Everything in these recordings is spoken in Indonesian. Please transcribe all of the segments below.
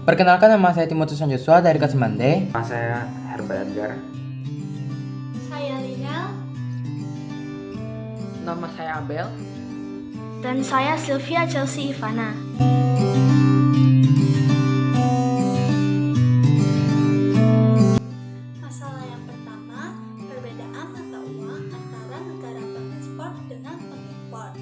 Perkenalkan, nama saya Timotius Joshua dari kelas 9D. Nama saya Herbert Edgar. Saya Linel. Nama saya Abel. Dan saya Sylvia Chelsea Ivana. Masalah yang pertama, perbedaan mata uang antara negara pengekspor dengan pengimpor.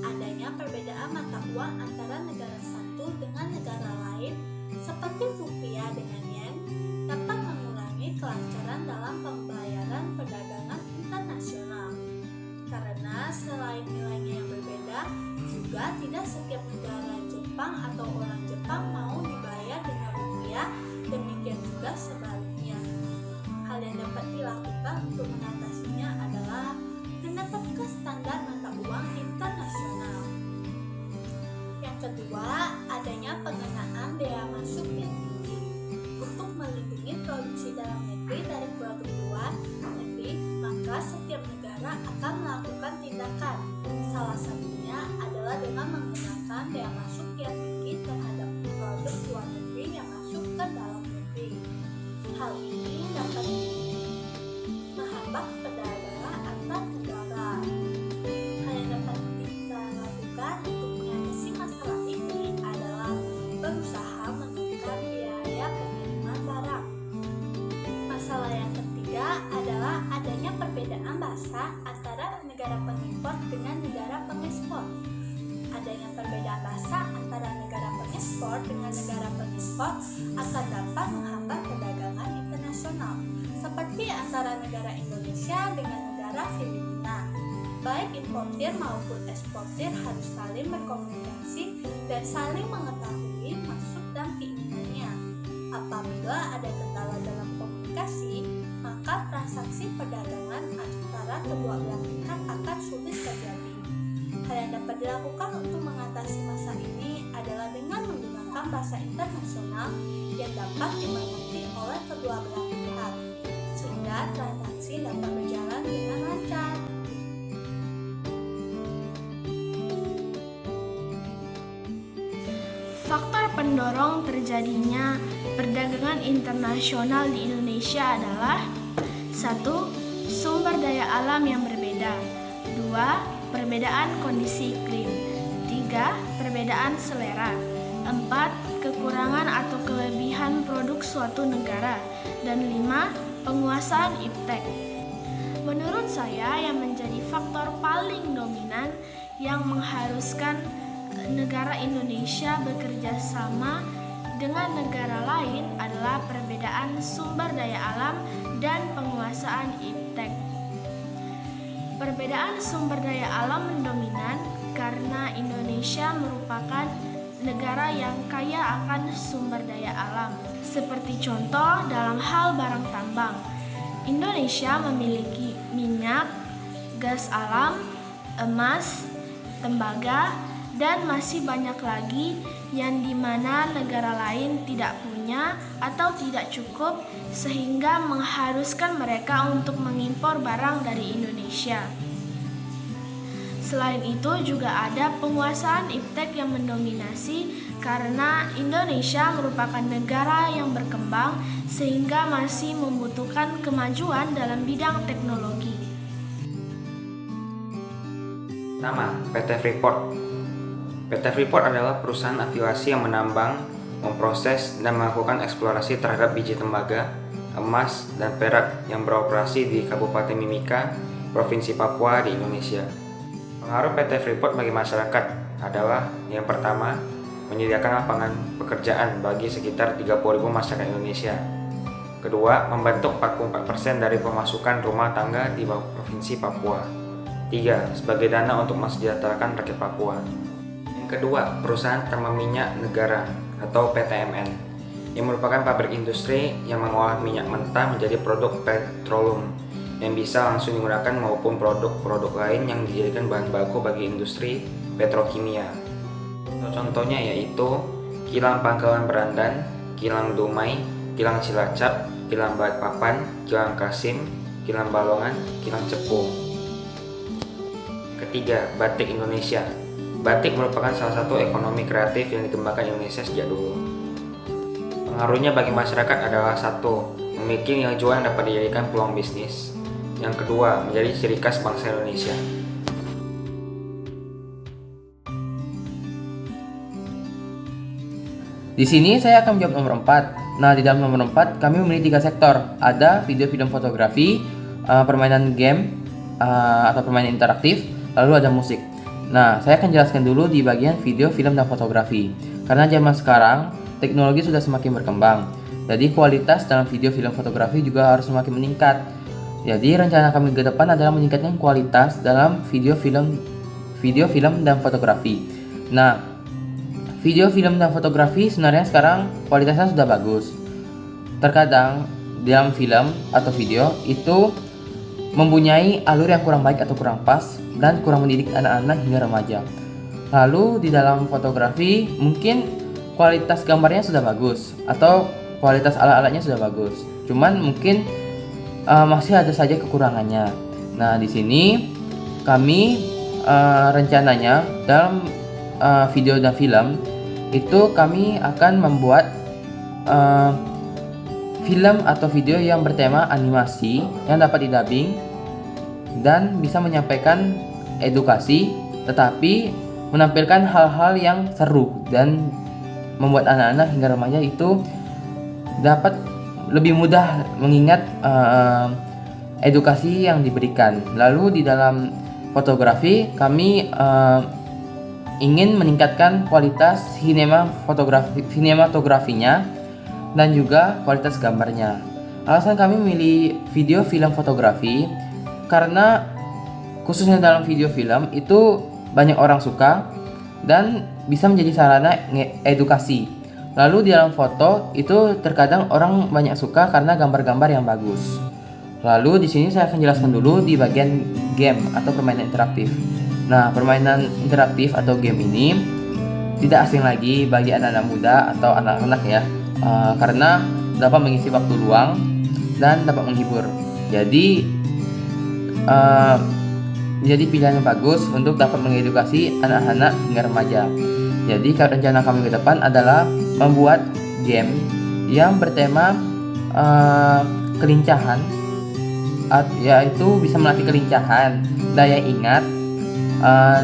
Adanya perbedaan mata uang antara negara satu dengan negara lain, seperti rupiah dengan yen, dapat mengurangi kelancaran dalam pembayaran perdagangan internasional. Karena selain nilainya yang berbeda, juga tidak setiap negara Jepang atau orang Jepang mau dibayar dengan rupiah, demikian juga sebaliknya. Hal yang dapat dilakukan untuk mengatasinya adalah menetapkan standar mata uang internasional. Yang kedua, adanya pengenaan bea masuk yang tinggi. Untuk melindungi produksi dalam negeri dari produk luar negeri, maka setiap negara akan melakukan tindakan. Salah satunya adalah dengan menggunakan bea masuk yang tinggi terhadap produk luar negeri yang masuk ke dalam negeri. Hal ini dapat menghambat perdagangan antar negara. Hal yang dapat kita lakukan untuk mengatasi masalah ini adalah berusaha menekan biaya pengiriman barang. Masalah yang ketiga adalah adanya perbedaan bahasa antara negara pengimpor dengan negara pengekspor. Adanya perbedaan bahasa antara negara pengekspor dengan negara pengimpor akan dapat menghambat perdagangan internasional, seperti antara negara Indonesia dengan negara Filipina. Baik importir maupun eksportir harus saling berkomunikasi dan saling mengetahui maksud dan keinginannya. Apabila ada kendala dalam komunikasi, maka transaksi perdagangan antara kedua belah pihak akan sulit terjadi. Hal yang dapat dilakukan untuk mengatasi masalah ini adalah dengan menggunakan bahasa internasional yang dapat dimengerti oleh kedua belah pihak, sehingga transaksi dapat berjalan dengan lancar. Faktor pendorong terjadinya perdagangan internasional di Indonesia adalah 1. Sumber daya alam yang berbeda. 2. Perbedaan kondisi iklim. 3. Perbedaan selera. 4. Kekurangan atau kelebihan produk suatu negara. Dan 5. Penguasaan iptek. Menurut saya, yang menjadi faktor paling dominan yang mengharuskan negara Indonesia bekerja sama dengan negara lain adalah perbedaan sumber daya alam dan penguasaan iptek. Perbedaan sumber daya alam mendominan karena Indonesia merupakan negara yang kaya akan sumber daya alam. Seperti contoh dalam hal barang tambang, Indonesia memiliki minyak, gas alam, emas, tembaga, dan masih banyak lagi yang dimana negara lain tidak punya atau tidak cukup, sehingga mengharuskan mereka untuk mengimpor barang dari Indonesia. Selain itu juga ada penguasaan iptek yang mendominasi karena Indonesia merupakan negara yang berkembang sehingga masih membutuhkan kemajuan dalam bidang teknologi. Nama PT Freeport. PT Freeport adalah perusahaan afiliasi yang menambang, memproses, dan melakukan eksplorasi terhadap biji tembaga, emas, dan perak yang beroperasi di Kabupaten Mimika, Provinsi Papua di Indonesia. Pengaruh PT Freeport bagi masyarakat adalah yang pertama, menyediakan lapangan pekerjaan bagi sekitar 30.000 masyarakat Indonesia. Kedua, membentuk 44% dari pemasukan rumah tangga di Provinsi Papua. 3. Sebagai dana untuk mensejahterakan rakyat Papua. Kedua, perusahaan tambang minyak negara atau PTMN yang merupakan pabrik industri yang mengolah minyak mentah menjadi produk petroleum yang bisa langsung digunakan maupun produk-produk lain yang dijadikan bahan baku bagi industri petrokimia. Contohnya yaitu kilang Pangkalan Berandan, kilang Dumai, kilang Cilacap, kilang Balikpapan, kilang Kasim, kilang Balongan, kilang Cepu. Ketiga, batik Indonesia. Batik merupakan salah satu ekonomi kreatif yang dikembangkan Indonesia sejak dulu. Pengaruhnya bagi masyarakat adalah satu, memiliki nilai jual yang dapat dijadikan peluang bisnis. Yang kedua, menjadi ciri khas bangsa Indonesia. Di sini saya akan menjawab nomor 4. Nah, di dalam nomor 4 kami memilih 3 sektor. Ada video, film, fotografi, permainan game atau permainan interaktif, lalu ada musik. Nah, saya akan jelaskan dulu di bagian video, film, dan fotografi. Karena zaman sekarang teknologi sudah semakin berkembang. Jadi kualitas dalam video, film, fotografi juga harus semakin meningkat. Jadi rencana kami ke depan adalah meningkatkan kualitas dalam video, film, dan fotografi. Nah, video, film, dan fotografi sebenarnya sekarang kualitasnya sudah bagus. Terkadang dalam film atau video itu mempunyai alur yang kurang baik atau kurang pas dan kurang mendidik anak-anak hingga remaja. Lalu di dalam fotografi mungkin kualitas gambarnya sudah bagus atau kualitas alat-alatnya sudah bagus. Cuman mungkin masih ada saja kekurangannya. Nah, di sini kami rencananya dalam video dan film itu kami akan membuat film atau video yang bertema animasi yang dapat didubbing dan bisa menyampaikan edukasi, tetapi menampilkan hal-hal yang seru dan membuat anak-anak hingga remaja itu dapat lebih mudah mengingat edukasi yang diberikan. Lalu di dalam fotografi kami ingin meningkatkan kualitas sinematografinya dan juga kualitas gambarnya. Alasan kami memilih video, film, fotografi karena khususnya dalam video film itu banyak orang suka dan bisa menjadi sarana edukasi. Lalu di dalam foto itu terkadang orang banyak suka karena gambar-gambar yang bagus. Lalu di sini saya akan jelaskan dulu di bagian game atau permainan interaktif. Nah, permainan interaktif atau game ini tidak asing lagi bagi anak-anak muda atau anak-anak ya, karena dapat mengisi waktu luang dan dapat menghibur. Jadi pilihan yang bagus untuk dapat mengedukasi anak-anak hingga remaja. Jadi rencana kami ke depan adalah membuat game yang bertema kelincahan, yaitu bisa melatih kelincahan, daya ingat,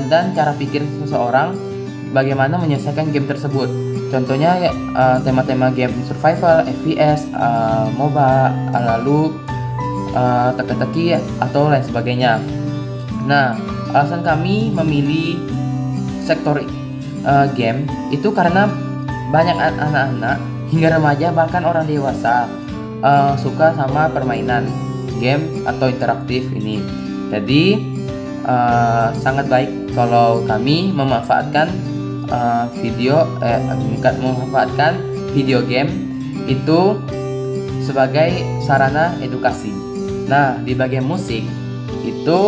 dan cara pikir seseorang bagaimana menyelesaikan game tersebut. Contohnya tema-tema game survival, FPS, MOBA, lalu teka-teki atau lain sebagainya. Nah, alasan kami memilih sektor game itu karena banyak anak-anak hingga remaja bahkan orang dewasa suka sama permainan game atau interaktif ini. Jadi sangat baik kalau kami memanfaatkan video game itu sebagai sarana edukasi. Nah, di bagian musik itu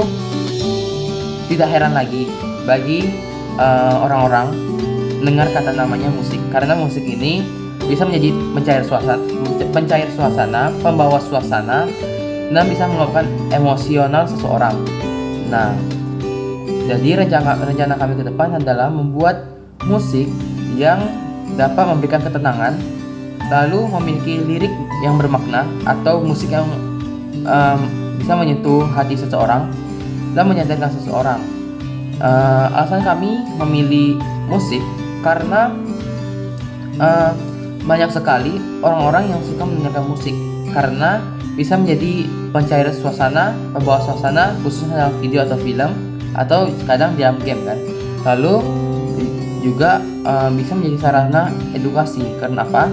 tidak heran lagi bagi orang-orang dengar kata namanya musik, karena musik ini bisa menjadi pencair suasana, pembawa suasana, dan bisa meluapkan emosional seseorang. Nah, jadi rencana kami ke depan adalah membuat musik yang dapat memberikan ketenangan, lalu memiliki lirik yang bermakna atau musik yang bisa menyentuh hati seseorang dan menyadarkan seseorang. Alasan kami memilih musik karena banyak sekali orang-orang yang suka mendengarkan musik karena bisa menjadi pencair suasana, pembawa suasana khususnya dalam video atau film atau kadang dalam game kan. Lalu juga bisa menjadi sarana edukasi. Karena apa?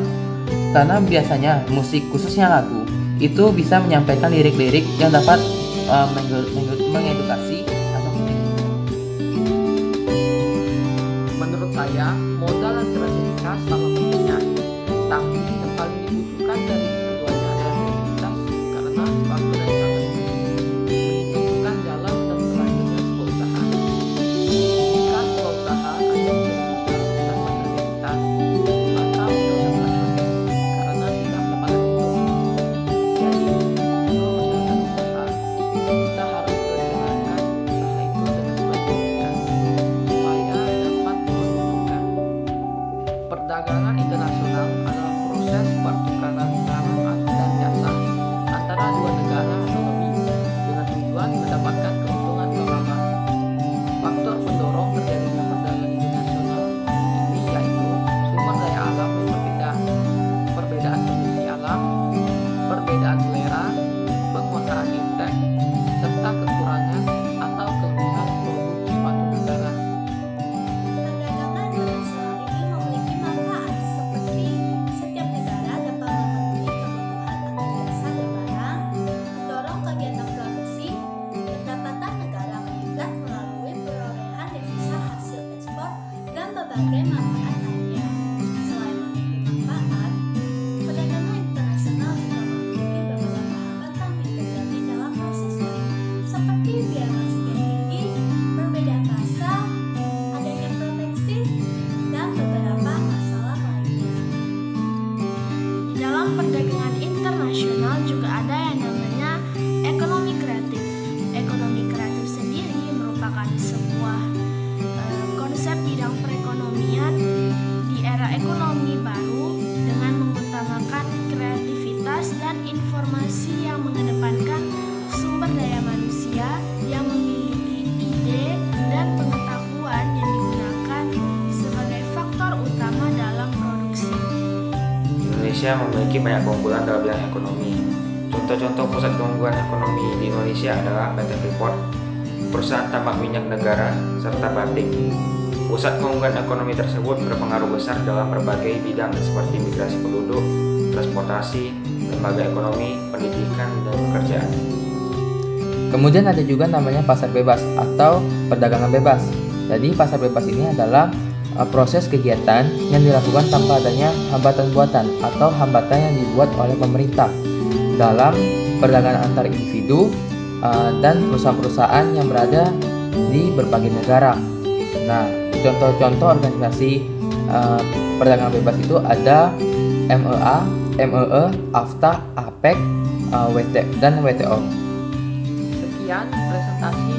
Karena biasanya musik khususnya lagu itu bisa menyampaikan lirik-lirik yang dapat mengedukasi atau menurut saya modal dan kreativitas sama pentingnya, tapi yang paling dibutuhkan dari keduanya adalah kreativitas karena faktor yang sangat menentukan jalan dan berlanjutnya sebuah usaha. Jika sebuah usaha hanya menjadi modal tanpa kreativitas, maka modal akan habis karena tidak mendapatkan untung. Jadi, untuk menjalankan usaha, kita harus merencanakan usaha itu dengan sebaik-baiknya supaya dapat menguntungkan. Perdagangan internasional adalah proses berbagai manfaat lainnya. Selain memiliki manfaat, perdagangan internasional juga memiliki beberapa hambatan yang terjadi dalam prosesnya, seperti biaya masuk yang tinggi, perbedaan rasa, adanya proteksi, dan beberapa masalah lainnya. Di dalam perdagangan internasional juga ada yang namanya ekonomi kreatif. Ekonomi kreatif sendiri merupakan sebuah konsep bidang perekonomian di era ekonomi baru dengan mengutamakan kreativitas dan informasi yang mengedepankan sumber daya manusia yang memiliki ide dan pengetahuan yang digunakan sebagai faktor utama dalam produksi. Indonesia memiliki banyak keunggulan dalam bidang ekonomi. Contoh-contoh pusat keunggulan ekonomi di Indonesia adalah PT Freeport, perusahaan tambang minyak negara, serta batik. Pusat keunggulan ekonomi tersebut berpengaruh besar dalam berbagai bidang seperti migrasi penduduk, transportasi, lembaga ekonomi, pendidikan, dan pekerjaan. Kemudian ada juga namanya pasar bebas atau perdagangan bebas. Jadi pasar bebas ini adalah proses kegiatan yang dilakukan tanpa adanya hambatan buatan atau hambatan yang dibuat oleh pemerintah dalam perdagangan antar individu dan perusahaan-perusahaan yang berada di berbagai negara. Nah, contoh-contoh organisasi perdagangan bebas itu ada MEA, MEE, AFTA, APEC, dan WTO. Sekian presentasi